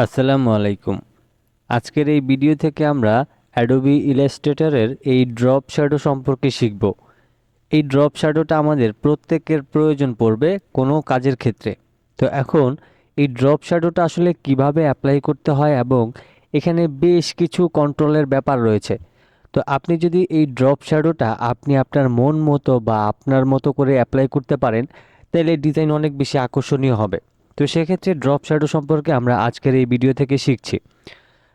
আসসালামু আলাইকুম। আজকের এই ভিডিও থেকে আমরা adobe ইলাস্ট্রেটরের এই ড্রপ শ্যাডো সম্পর্কে শিখব। এই ড্রপ শ্যাডোটা আমাদের প্রত্যেকের প্রয়োজন পড়বে কোনো কাজের ক্ষেত্রে। তো এখন এই ড্রপ শ্যাডোটা আসলে কিভাবে অ্যাপ্লাই করতে হয় এবং এখানে বেশ কিছু কন্ট্রোলের ব্যাপার রয়েছে। তো আপনি যদি এই ড্রপ শ্যাডোটা আপনি আপনার মন মতো বা আপনার মতো করে অ্যাপ্লাই করতে পারেন, তাহলে ডিজাইন অনেক বেশি আকর্ষণীয় হবে। তো সেক্ষেত্রে ড্রপ শ্যাডো সম্পর্কে আমরা আজকের এই ভিডিও থেকে শিখছি।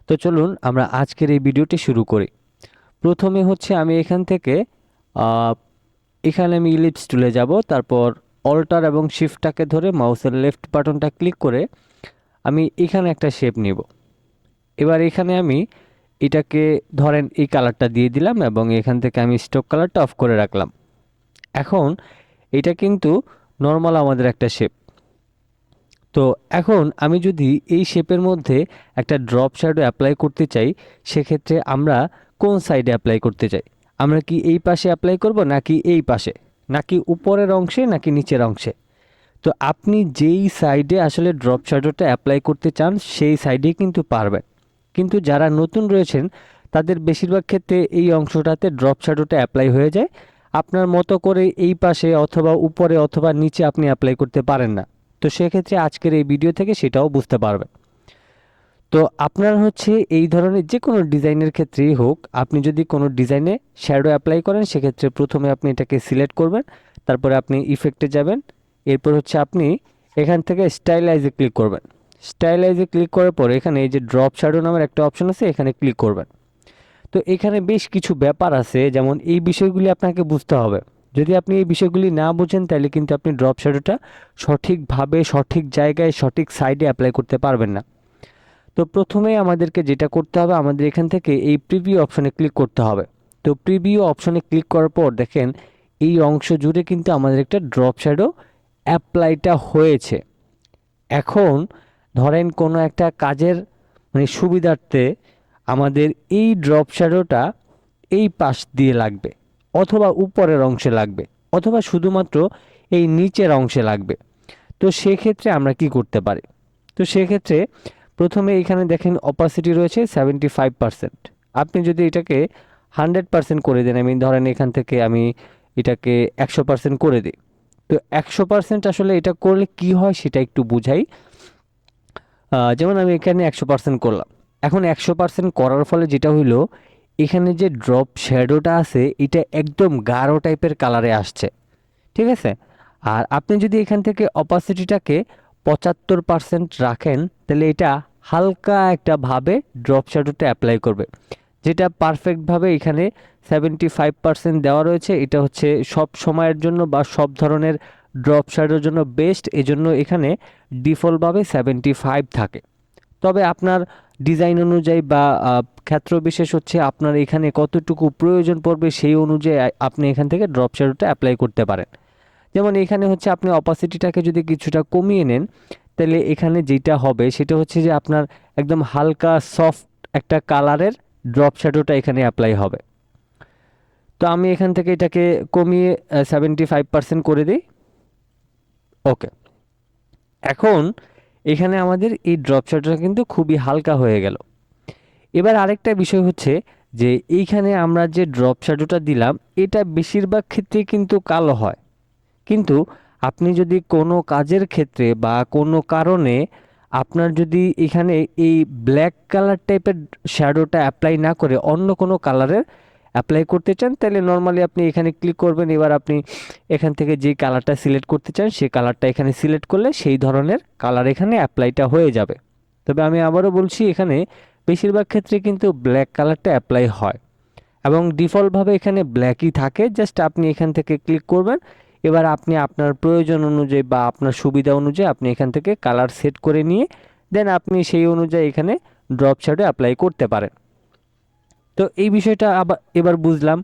তো চলুন আমরা আজকের এই ভিডিওটি শুরু করি। প্রথমে হচ্ছে আমি এখান থেকে আহ, এখানে আমি ইলিপস টুলে যাব, তারপর অল্টার এবং শিফটটাকে ধরে মাউসের লেফট বাটনটা ক্লিক করে আমি এখানে একটা শেপ নিব। এবার এখানে আমি এটাকে ধরেন এই কালারটা দিয়ে দিলাম এবং এখান থেকে আমি স্টক কালারটা অফ করে রাখলাম। এখন এটা কিন্তু নর্মাল আমাদের একটা শেপ। তো এখন আমি যদি এই শেপের মধ্যে একটা ড্রপ শ্যাডো অ্যাপ্লাই করতে চাই, সেক্ষেত্রে আমরা কোন সাইডে অ্যাপ্লাই করতে চাই? আমরা কি এই পাশে অ্যাপ্লাই করব, নাকি এই পাশে, নাকি উপরের অংশে, নাকি নিচের অংশে? তো আপনি যেই সাইডে আসলে ড্রপ শ্যাডোটা অ্যাপ্লাই করতে চান সেই সাইডেই কিন্তু পারবেন। কিন্তু যারা নতুন রয়েছেন তাদের বেশিরভাগ ক্ষেত্রে এই অংশটাতে ড্রপ শ্যাডোটা অ্যাপ্লাই হয়ে যায়। আপনার মতো করে এই পাশে অথবা উপরে অথবা নিচে আপনি অ্যাপ্লাই করতে পারেন না। তো সেক্ষেত্রে আজকের এই ভিডিও থেকে সেটাও বুঝতে পারবেন। তো আপনার হচ্ছে এই ধরনের যে কোনো ডিজাইনের ক্ষেত্রেই হোক, আপনি যদি কোনো ডিজাইনে শ্যাডো অ্যাপ্লাই করেন সেক্ষেত্রে প্রথমে আপনি এটাকে সিলেক্ট করবেন, তারপরে আপনি ইফেক্টে যাবেন, এরপর হচ্ছে আপনি এখান থেকে স্টাইলাইজে ক্লিক করবেন। স্টাইলাইজে ক্লিক করার পর এখানে এই যে ড্রপ শ্যাডো নামের একটা অপশন আছে, এখানে ক্লিক করবেন। তো এখানে বেশ কিছু ব্যাপার আছে, যেমন এই বিষয়গুলি আপনাকে বুঝতে হবে। যদি আপনি এই বিষয়গুলি না বুঝেন তাহলে কিন্তু আপনি ড্রপ শ্যাডোটা সঠিকভাবে সঠিক জায়গায় সঠিক সাইডে অ্যাপ্লাই করতে পারবেন না। তো প্রথমে আমাদেরকে যেটা করতে হবে, আমাদের এখান থেকে এই প্রিভিউ অপশনে ক্লিক করতে হবে। তো প্রিভিউ অপশনে ক্লিক করার পর দেখেন এই অংশ জুড়ে কিন্তু আমাদের একটা ড্রপ শ্যাডো অ্যাপ্লাইটা হয়েছে। এখন ধরেন কোনো একটা কাজের সুবিধার্থে আমাদের এই ড্রপ শ্যাডোটা এই পাশ দিয়ে লাগবে, অথবা উপরের অংশে লাগবে, অথবা শুধুমাত্র এই নিচের অংশে লাগবে। তো সেক্ষেত্রে আমরা কি করতে পারি? তো সেক্ষেত্রে প্রথমে এখানে দেখেন অপাসিটি রয়েছে 75%। আপনি যদি এটাকে 100% করে দেন, আমি ধরেন এখান থেকে আমি এটাকে 100% করে দিই। তো 100% আসলে এটা করলে কি হয় সেটা একটু বুঝাই। যেমন আমি এখানে 100% করলাম। এখন 100% করার ফলে যেটা হইলো, এখানে যে ড্রপ শ্যাডোটা আছে এটা একদম গাঢ় টাইপের কালারে আসছে, ঠিক আছে? আর আপনি যদি এখান থেকে অপাসিটিটাকে 75% রাখেন, তাহলে এটা হালকা একটা ভাবে ড্রপ শ্যাডোটা অ্যাপ্লাই করবে, যেটা পারফেক্টভাবে এখানে 75% দেওয়া রয়েছে। এটা হচ্ছে সব সময়ের জন্য বা সব ধরনের ড্রপ শ্যাডোর জন্য বেস্ট, এজন্য এখানে ডিফল্টভাবে 75 থাকে। তবে আপনার ডিজাইন অনুযায়ী বা ক্ষেত্র বিশেষ হচ্ছে আপনার এখানে কতটুকু প্রয়োজন পড়বে সেই অনুযায়ী আপনি এখান থেকে ড্রপ শ্যাডোটা অ্যাপ্লাই করতে পারেন। যেমন এখানে হচ্ছে আপনি অপাসিটিটাকে যদি কিছুটা কমিয়ে নেন, তাহলে এখানে যেটা হবে সেটা হচ্ছে যে আপনার একদম হালকা সফট একটা কালারের ড্রপ শ্যাডোটা এখানে অ্যাপ্লাই হবে। তো আমি এখান থেকে এটাকে কমিয়ে 75% করে দিই। ওকে। এখন এখানে আমাদের এই ড্রপ শ্যাডোটা কিন্তু খুবই হালকা হয়ে গেল। এবার আরেকটা বিষয় হচ্ছে যে এইখানে আমরা যে ড্রপ শ্যাডোটা দিলাম এটা বেশিরভাগ ক্ষেত্রেই কিন্তু কালো হয়। কিন্তু আপনি যদি কোনো কাজের ক্ষেত্রে বা কোনো কারণে আপনার যদি এখানে এই ব্ল্যাক কালার টাইপের শ্যাডোটা অ্যাপ্লাই না করে অন্য কোনো কালারের অ্যাপ্লাই করতে চান, তাহলে নর্মালি আপনি এখানে ক্লিক করবেন। এবার আপনি এখান থেকে যে কালারটা সিলেক্ট করতে চান সেই কালারটা এখানে সিলেক্ট করলে সেই ধরনের কালার এখানে অ্যাপ্লাইটা হয়ে যাবে। তবে আমি আবারও বলছি, এখানে বেশিরভাগ ক্ষেত্রে কিন্তু ব্ল্যাক কালারটা অ্যাপ্লাই হয় এবং ডিফল্টভাবে এখানে ব্ল্যাকই থাকে। জাস্ট আপনি এখান থেকে ক্লিক করবেন। এবার আপনি আপনার প্রয়োজন অনুযায়ী বা আপনার সুবিধা অনুযায়ী আপনি এখান থেকে কালার সেট করে নিয়ে দেন আপনি সেই অনুযায়ী এখানে ড্রপ শ্যাডো অ্যাপ্লাই করতে পারেন। তো এই বিষয়টা আবার এবার বুঝলাম।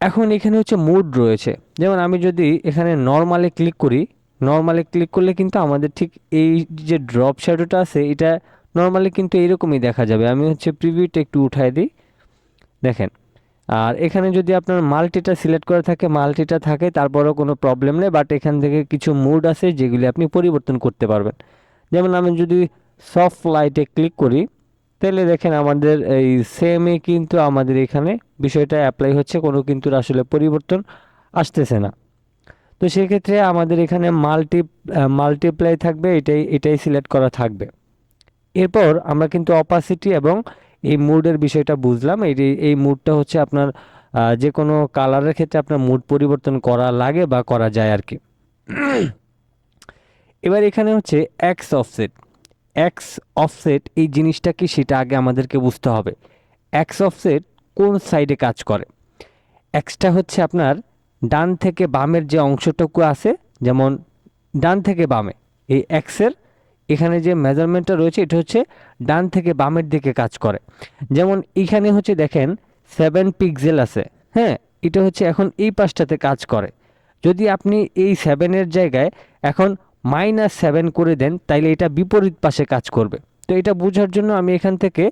এখন এখানে হচ্ছে মুড রয়েছে। যেমন আমি যদি এখানে নর্মালে ক্লিক করি, নর্মালে ক্লিক করলে কিন্তু আমাদের ঠিক এই যে ড্রপ শ্যাডোটা আছে এটা নর্মালি কিন্তু এরকমই দেখা যাবে। আমি হচ্ছে প্রিভিউটা একটু উঠাই দিই, দেখেন। আর এখানে যদি আপনার মাল্টিটা সিলেক্ট করা থাকে, মাল্টিটা থাকে, তারপরেও কোনো প্রবলেম নেই। বাট এখান থেকে কিছু মুড আছে যেগুলি আপনি পরিবর্তন করতে পারবেন। যেমন আমি যদি সফট লাইটে ক্লিক করি, তাহলে দেখেন আমাদের এই সেমই কিন্তু আমাদের এখানে বিষয়টা অ্যাপ্লাই হচ্ছে, কোনো কিন্তু আসলে পরিবর্তন আসতেছে না। তো সেক্ষেত্রে আমাদের এখানে মাল্টিপ্লাই থাকবে, এটাই সিলেক্ট করা থাকবে। এরপর আমরা কিন্তু অপাসিটি এবং এই মুডের বিষয়টা বুঝলাম। এই মুডটা হচ্ছে আপনার যে কোনো কালারের ক্ষেত্রে আপনার মুড পরিবর্তন করা লাগে বা করা যায় আর কি। এবার এখানে হচ্ছে এক্স অফসেট এই জিনিসটা কি সেটা আগে আমাদেরকে বুঝতে হবে। এক্স অফসেট কোন সাইডে কাজ করে? এক্সটা হচ্ছে আপনার ডান থেকে বামের যে অংশটুকু আছে, যেমন ডান থেকে বামে, এই এক্সের এখানে যে মেজারমেন্টটা রয়েছে এটা হচ্ছে ডান থেকে বামের দিকে কাজ করে। যেমন এখানে হচ্ছে দেখেন 7 পিক্সেল আছে, হ্যাঁ, এটা হচ্ছে এখন এই পাশটাতে কাজ করে। যদি আপনি এই 7-এর জায়গায় এখন -7 করে দেন, তাইলে এটা বিপরীত পাশে কাজ করবে। তো এটা বোঝার জন্য আমি এখান থেকে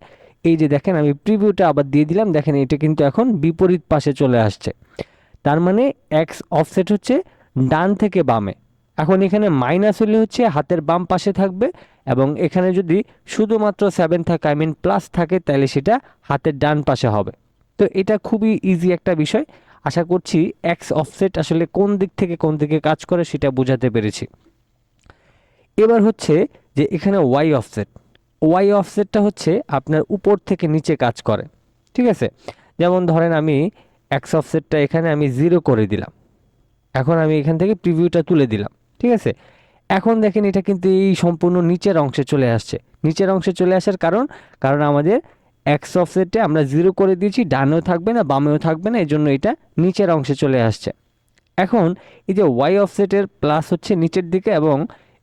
এই যে দেখেন আমি প্রিভিউটা আবার দিয়ে দিলাম, দেখেন এটা কিন্তু এখন বিপরীত পাশে চলে আসছে। তার মানে এক্স অফসেট হচ্ছে ডান থেকে বামে। এখন এখানে মাইনাস হলে হচ্ছে হাতের বাম পাশে থাকবে, এবং এখানে যদি শুধুমাত্র 7 থাকে, আই মিন প্লাস থাকে, তাহলে সেটা হাতের ডান পাশে হবে। তো এটা খুবই ইজি একটা বিষয়। আশা করছি এক্স অফসেট আসলে কোন দিক থেকে কোন দিকে কাজ করে সেটা বোঝাতে পেরেছি। এবার হচ্ছে যে এখানে ওয়াই অফসেটটা হচ্ছে আপনার উপর থেকে নিচে কাজ করে, ঠিক আছে। যেমন ধরেন আমি এক্স অফসেটটা এখানে আমি 0 করে দিলাম, এখন আমি এখান থেকে প্রিভিউটা তুলে দিলাম, ঠিক আছে। এখন দেখেন এটা কিন্তু এই সম্পূর্ণ নিচের অংশে চলে আসছে। নিচের অংশে চলে আসার কারণ, আমাদের এক্স অফসেটে আমরা 0 করে দিয়েছি, ডানেও থাকবে না বামেও থাকবে না, এই জন্য এটা নিচের অংশে চলে আসছে। এখন এই যে ওয়াই অফসেটের প্লাস হচ্ছে নিচের দিকে, এবং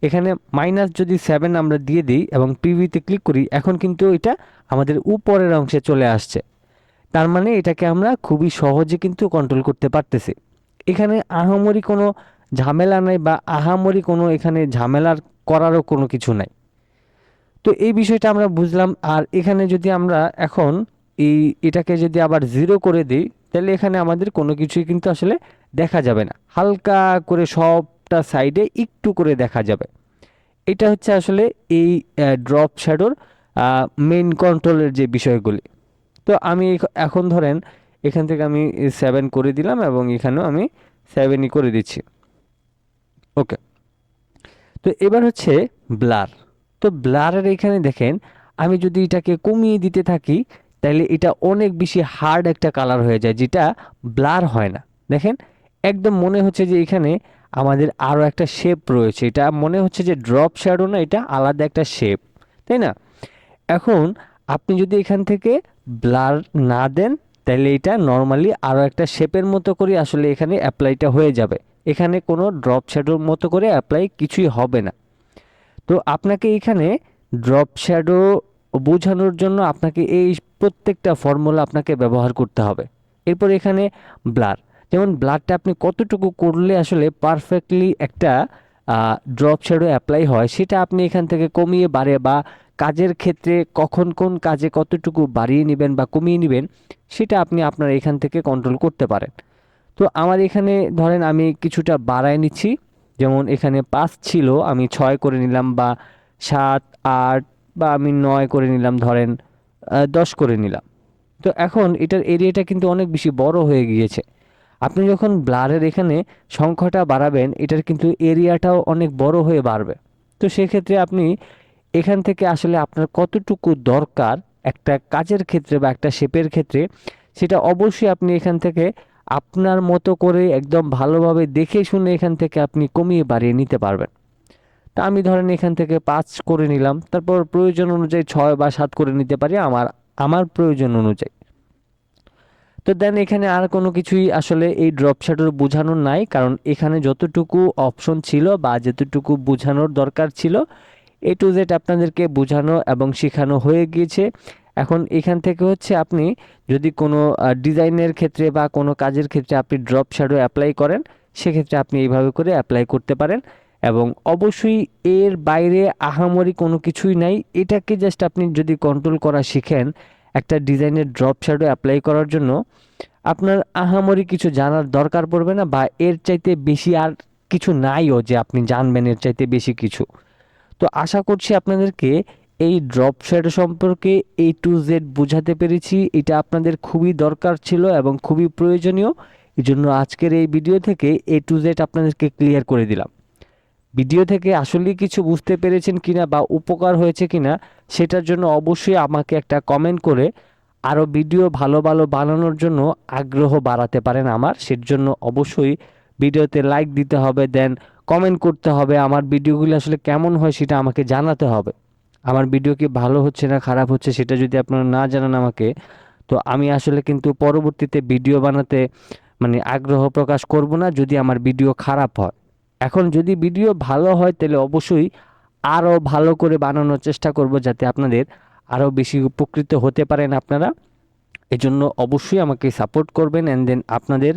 এখানে -7 আমরা দিয়ে দিই এবং প্রিভিউতে ক্লিক করি, এখন কিন্তু এটা আমাদের উপরের অংশে চলে আসছে। তার মানে এটাকে আমরা খুবই সহজে কিন্তু কন্ট্রোল করতে পারতেছি। এখানে আহামরি কোনো ঝামেলা নাই, বা আহামরি কোনো এখানে ঝামেলার করারও কোনো কিছু নাই। তো এই বিষয়টা আমরা বুঝলাম। আর এখানে যদি আমরা এখন এটাকে যদি আবার 0 করে দিই, তাহলে এখানে আমাদের কোনো কিছুই কিন্তু আসলে দেখা যাবে না, হালকা করে সবটা সাইডে একটু করে দেখা যাবে। এটা হচ্ছে আসলে এই ড্রপ শ্যাডোর মেইন কন্ট্রোলের যে বিষয়গুলি। তো আমি এখন ধরেন এখান থেকে আমি 7 করে দিলাম, এবং এখানেও আমি 7ই করে দিচ্ছি। ওকে। তো এবার হচ্ছে ব্লার। তো ব্লারের এখানে দেখেন আমি যদি এটাকে কমিয়ে দিতে থাকি, তাহলে এটা অনেক বেশি হার্ড একটা কালার হয়ে যায়, যেটা ব্লার হয় না। দেখেন একদম মনে হচ্ছে যে এখানে আমাদের আরও একটা শেপ রয়েছে, এটা মনে হচ্ছে যে ড্রপ শ্যাডো না, এটা আলাদা একটা শেপ, তাই না? এখন আপনি যদি এখান থেকে ব্লার না দেন, তাহলে এটা নর্মালি আরও একটা শেপের মতো করে আসলে এখানে অ্যাপ্লাইটা হয়ে যাবে। এখানে কোনো ড্রপ শ্যাডোর মতো করে অ্যাপ্লাই কিছুই হবে না। তো আপনাকে এখানে ড্রপ শ্যাডো বোঝানোর জন্য আপনাকে এই প্রত্যেকটা ফর্মুলা আপনাকে ব্যবহার করতে হবে। এরপর এখানে ব্লার, যেমন ব্লারটা আপনি কতটুকু করলে আসলে পারফেক্টলি একটা ড্রপ শ্যাডো অ্যাপ্লাই হয়, সেটা আপনি এখান থেকে কমিয়ে বাড়িয়ে, বা কাজের ক্ষেত্রে কখন কোন কাজে কতটুকু বাড়িয়ে নেবেন বা কমিয়ে নেবেন, সেটা আপনি আপনার এখান থেকে কন্ট্রোল করতে পারেন। তো আমার এখানে ধরেন আমি কিছুটা বাড়ায় নিচ্ছি, যেমন এখানে 5 ছিল আমি 6 করে নিলাম, বা 7, 8, বা আমি 9 করে নিলাম, ধরেন 10 করে নিলাম। তো এখন এটার এরিয়াটা কিন্তু অনেক বেশি বড় হয়ে গিয়েছে। আপনি যখন ব্লারের এখানে সংখ্যাটা বাড়াবেন, এটার কিন্তু এরিয়াটাও অনেক বড় হয়ে বাড়বে। তো সেক্ষেত্রে আপনি এখান থেকে আসলে আপনার কতটুকু দরকার একটা কাজের ক্ষেত্রে বা একটা শেপের ক্ষেত্রে, সেটা অবশ্যই আপনি এখান থেকে আপনার মতো করে একদম ভালোভাবে দেখে শুনে এখান থেকে আপনি কমিয়ে বাড়িয়ে নিতে পারবেন। তা আমি ধরেন এখান থেকে 5 করে নিলাম, তারপর প্রয়োজন অনুযায়ী 6 বা 7 করে নিতে পারি আমার আমার প্রয়োজন অনুযায়ী। তো দেন এখানে আর কোনো কিছুই আসলে এই ড্রপ শ্যাডোর বোঝানোর নাই, কারণ এখানে যতটুকু অপশন ছিল বা যতটুকু বোঝানোর দরকার ছিল, এ টু জেড আপনাদেরকে বোঝানো এবং শেখানো হয়ে গিয়েছে। এখন এখান থেকে হচ্ছে আপনি যদি কোনো ডিজাইনের ক্ষেত্রে বা কোনো কাজের ক্ষেত্রে আপনি ড্রপ শ্যাডো অ্যাপ্লাই করেন, সেক্ষেত্রে আপনি এইভাবে করে অ্যাপ্লাই করতে পারেন। এবং অবশ্যই এর বাইরে আহামরি কোনো কিছুই নাই, এটাকে জাস্ট আপনি যদি কন্ট্রোল করা শিখেন, একটা ডিজাইনের ড্রপ শ্যাডো অ্যাপ্লাই করার জন্য আপনার আহামরি কিছু জানার দরকার পড়বে না, বা এর চাইতে বেশি আর কিছু নাইও যে আপনি জানবেন এর চাইতে বেশি কিছু। তো আশা করছি আপনাদেরকে এই ড্রপ শ্যাডো সম্পর্কে A to Z বোঝাতে পেরেছি। এটা আপনাদের খুবই দরকার ছিল এবং খুবই প্রয়োজনীয়। এজন্য আজকের এই ভিডিও থেকে A to Z আপনাদেরকে ক্লিয়ার করে দিলাম। ভিডিও থেকে আসলেই কিছু বুঝতে পেরেছেন কিনা বা উপকার হয়েছে কিনা সেটার জন্য অবশ্যই আমাকে একটা কমেন্ট করে আরও ভিডিও ভালো ভালো বানানোর জন্য আগ্রহ বাড়াতে পারেন আমার। সেজন্য অবশ্যই ভিডিওতে লাইক দিতে হবে, দেন কমেন্ট করতে হবে। আমার ভিডিওগুলো আসলে কেমন হয় সেটা আমাকে জানাতে হবে। আমার ভিডিও কি ভালো হচ্ছে না খারাপ হচ্ছে সেটা যদি আপনারা না জানান আমাকে, তো আমি আসলে কিন্তু পরবর্তীতে ভিডিও বানাতে আগ্রহ প্রকাশ করব না যদি আমার ভিডিও খারাপ হয়। এখন যদি ভিডিও ভালো হয় তাহলে অবশ্যই আরও ভালো করে বানানোর চেষ্টা করব যাতে আপনাদের আরও বেশি উপকৃত হতে পারেন আপনারা। এজন্য অবশ্যই আমাকে সাপোর্ট করবেন অ্যান্ড দেন আপনাদের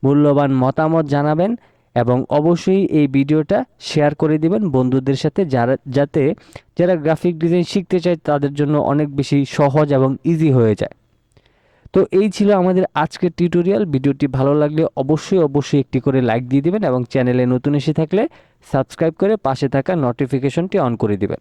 মূল্যবান মতামত জানাবেন এবং অবশ্যই এই ভিডিওটা শেয়ার করে দিবেন বন্ধুদের সাথে, যারা গ্রাফিক ডিজাইন শিখতে চায় তাদের জন্য অনেক বেশি সহজ এবং ইজি হয়ে যায়। তো এই ছিল আমাদের আজকের টিউটোরিয়াল। ভিডিওটি ভালো লাগলে অবশ্যই একটি করে লাইক দিয়ে দিবেন এবং চ্যানেলে নতুন এসে থাকলে সাবস্ক্রাইব করে পাশে থাকা নোটিফিকেশনটি অন করে দিবেন।